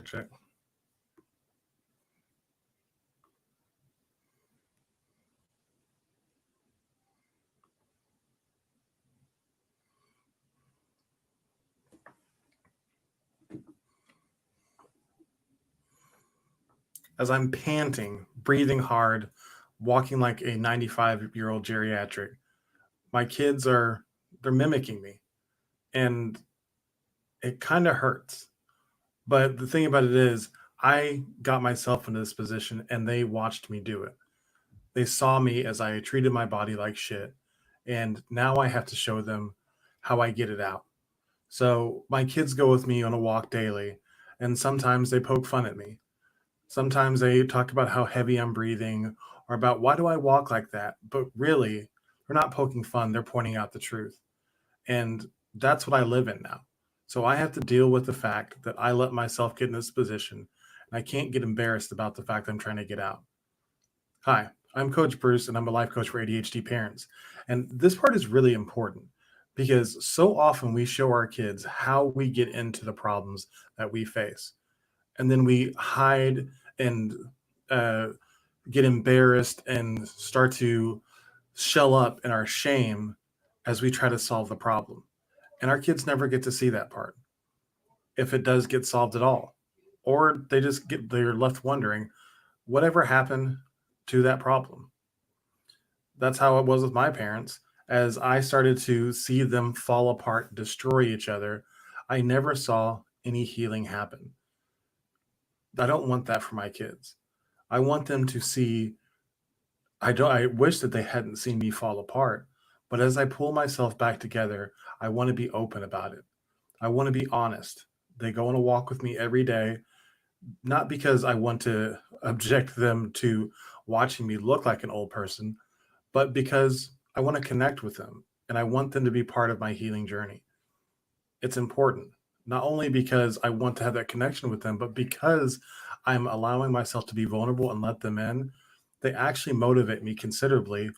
Check. As I'm panting, breathing hard, walking like a 95-year-old geriatric, my kids are they're mimicking me, and it kind of hurts. But the thing about it is, I got myself into this position, and they watched me do it. They saw me as I treated my body like shit, and now I have to show them how I get it out. So my kids go with me on a walk daily, and sometimes they poke fun at me. Sometimes they talk about how heavy I'm breathing or about why do I walk like that? But really, they're not poking fun, they're pointing out the truth. And that's what I live in now. So I have to deal with the fact that I let myself get in this position and I can't get embarrassed about the fact I'm trying to get out. Hi, I'm Coach Bruce and I'm a life coach for ADHD parents. And this part is really important because so often we show our kids how we get into the problems that we face. And then we hide and uh, get embarrassed and start to shell up in our shame as we try to solve the problem. And our kids never get to see that part if it does get solved at all. Or they're left wondering whatever happened to that problem. That's how it was with my parents. As I started to see them fall apart, destroy each other, I never saw any healing happen. I don't want that for my kids. I want them to see I wish that they hadn't seen me fall apart, but as I pull myself back together, I want to be open about it. I want to be honest. They go on a walk with me every day, not because I want to object them to watching me look like an old person, but because I want to connect with them and I want them to be part of my healing journey. It's important, not only because I want to have that connection with them, but because I'm allowing myself to be vulnerable and let them in. They actually motivate me considerably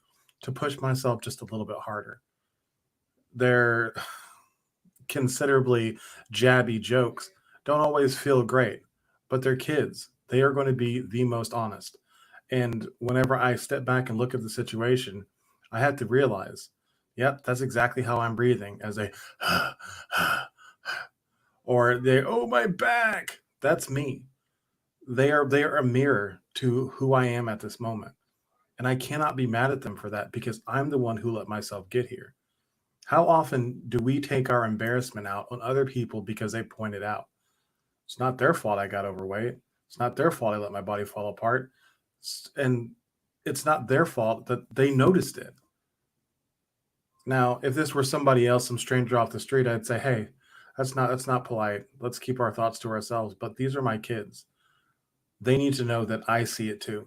to push myself just a little bit harder. Their considerably jabby jokes don't always feel great, but they're kids. They are going to be the most honest. And whenever I step back and look at the situation, I have to realize, yep, that's exactly how I'm breathing as they or they, oh, my back. That's me. They are a mirror to who I am at this moment. And I cannot be mad at them for that because I'm the one who let myself get here. How often do we take our embarrassment out on other people because they pointed out? It's not their fault I got overweight. It's not their fault I let my body fall apart. And it's not their fault that they noticed it. Now, if this were somebody else, some stranger off the street, I'd say, "Hey, that's not polite. Let's keep our thoughts to ourselves." But these are my kids. They need to know that I see it too.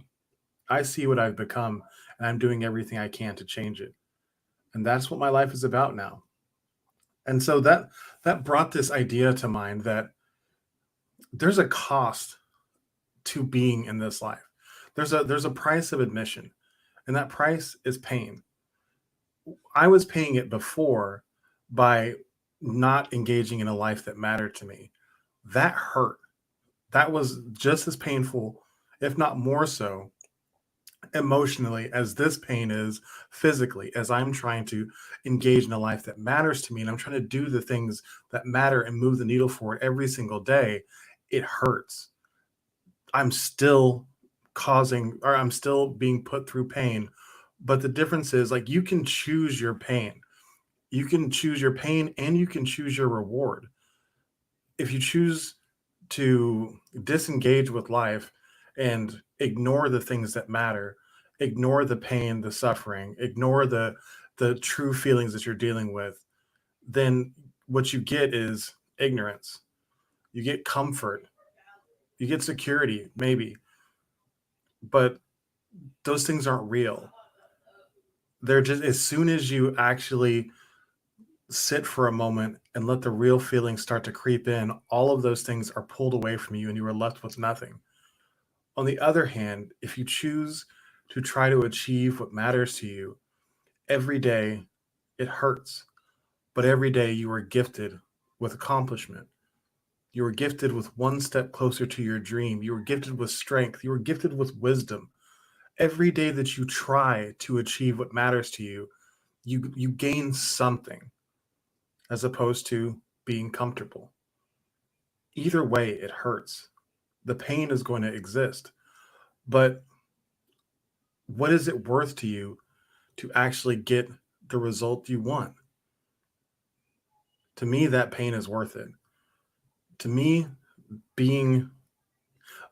I see what I've become, and I'm doing everything I can to change it. And that's what my life is about now. And so that brought this idea to mind that there's a cost to being in this life. There's a price of admission, and that price is pain. I was paying it before by not engaging in a life that mattered to me. That hurt. That was just as painful, if not more so, emotionally as this pain is physically, as I'm trying to engage in a life that matters to me and I'm trying to do the things that matter and move the needle forward every single day. It hurts. I'm still I'm still being put through pain. But the difference is, like, you can choose your pain. You can choose your pain and you can choose your reward. If you choose to disengage with life and ignore the things that matter, ignore the pain, the suffering, ignore the true feelings that you're dealing with, then what you get is ignorance. You get comfort, you get security, maybe, but those things aren't real. They're just as soon as you actually sit for a moment and let the real feelings start to creep in, all of those things are pulled away from you and you are left with nothing. On the other hand, if you choose to try to achieve what matters to you every day, it hurts. But every day you are gifted with accomplishment. You were gifted with one step closer to your dream. You were gifted with strength. You were gifted with wisdom. Every day that you try to achieve what matters to you, you gain something as opposed to being comfortable. Either way, it hurts. The pain is going to exist. But what is it worth to you to actually get the result you want? To me, that pain is worth it. To me, being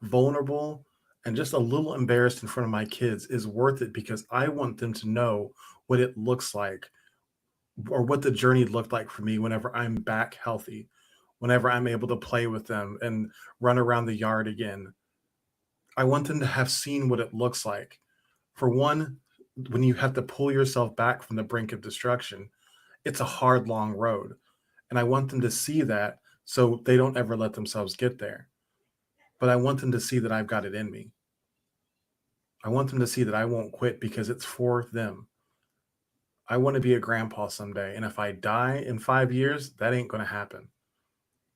vulnerable and just a little embarrassed in front of my kids is worth it because I want them to know what it looks like or what the journey looked like for me whenever I'm back healthy, whenever I'm able to play with them and run around the yard again. I want them to have seen what it looks like. For one, when you have to pull yourself back from the brink of destruction, it's a hard, long road. And I want them to see that so they don't ever let themselves get there. But I want them to see that I've got it in me. I want them to see that I won't quit because it's for them. I want to be a grandpa someday. And if I die in 5 years, that ain't going to happen.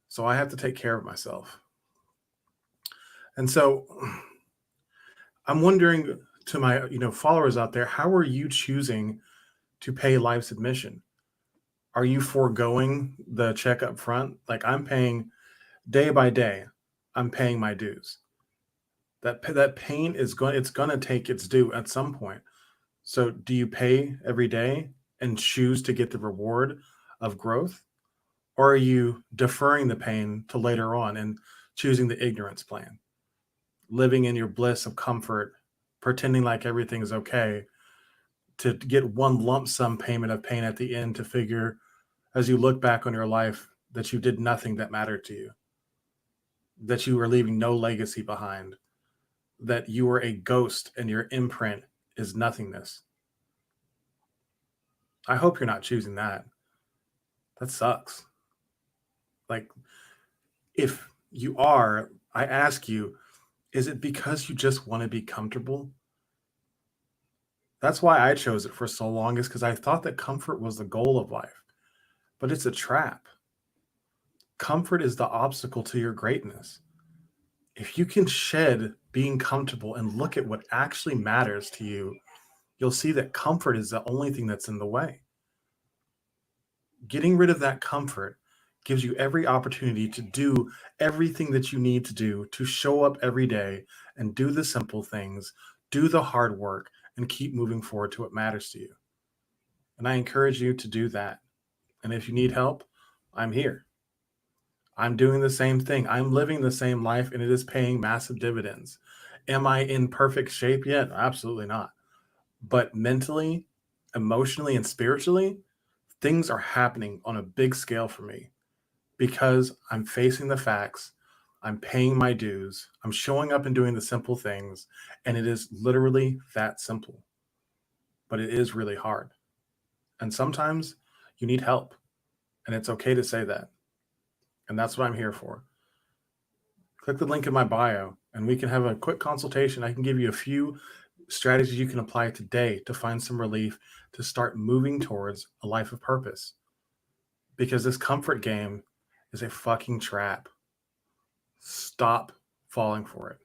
So I have to take care of myself. And so I'm wondering to my followers out there, how are you choosing to pay life's admission? Are you foregoing the check up front? Like I'm paying day by day, I'm paying my dues. That pain it's going to take its due at some point. So do you pay every day and choose to get the reward of growth? Or are you deferring the pain to later on and choosing the ignorance plan, living in your bliss of comfort, pretending like everything is okay to get one lump sum payment of pain at the end to figure as you look back on your life that you did nothing that mattered to you, that you were leaving no legacy behind, that you were a ghost and your imprint is nothingness. I hope you're not choosing that. That sucks. Like, if you are, I ask you, is it because you just want to be comfortable? That's why I chose it for so long, is because I thought that comfort was the goal of life, but it's a trap. Comfort is the obstacle to your greatness. If you can shed being comfortable and look at what actually matters to you, you'll see that comfort is the only thing that's in the way. Getting rid of that comfort gives you every opportunity to do everything that you need to do to show up every day and do the simple things, do the hard work, and keep moving forward to what matters to you. And I encourage you to do that. And if you need help, I'm here. I'm doing the same thing. I'm living the same life and it is paying massive dividends. Am I in perfect shape yet? Absolutely not. But mentally, emotionally, and spiritually, things are happening on a big scale for me because I'm facing the facts. I'm paying my dues. I'm showing up and doing the simple things. And it is literally that simple. But it is really hard. And sometimes you need help. And it's okay to say that. And that's what I'm here for. Click the link in my bio and we can have a quick consultation. I can give you a few strategies you can apply today to find some relief to start moving towards a life of purpose. Because this comfort game is a fucking trap. Stop falling for it.